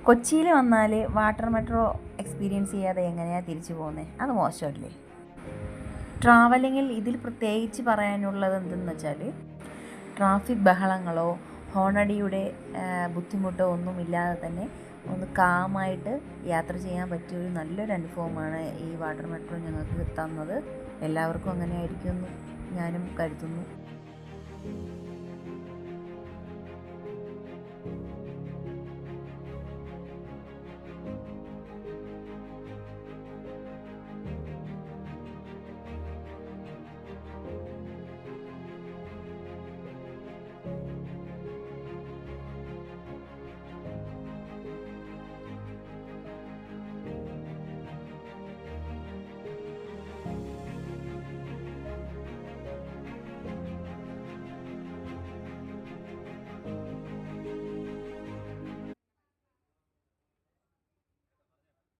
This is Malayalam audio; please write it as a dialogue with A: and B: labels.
A: കൊച്ചിയിൽ വന്നാൽ വാട്ടർ മെട്രോ എക്സ്പീരിയൻസ് ചെയ്യാതെ എങ്ങനെയാണ് തിരിച്ചു പോകുന്നത്? അത് മോശമല്ലേ? ട്രാവലിങ്ങിൽ ഇതിൽ പ്രത്യേകിച്ച് പറയാനുള്ളത് എന്തെന്ന് വെച്ചാൽ, ട്രാഫിക് ബഹളങ്ങളോ ഹോണടിയുടെ ബുദ്ധിമുട്ടോ ഒന്നുമില്ലാതെ തന്നെ ഒന്ന് കാമായിട്ട് യാത്ര ചെയ്യാൻ പറ്റിയ ഒരു നല്ലൊരു അനുഭവമാണ് ഈ വാട്ടർ മെട്രോ ഞങ്ങൾക്ക് തന്നത്. എല്ലാവർക്കും അങ്ങനെ ആയിരിക്കുമെന്ന് ഞാനും കരുതുന്നു.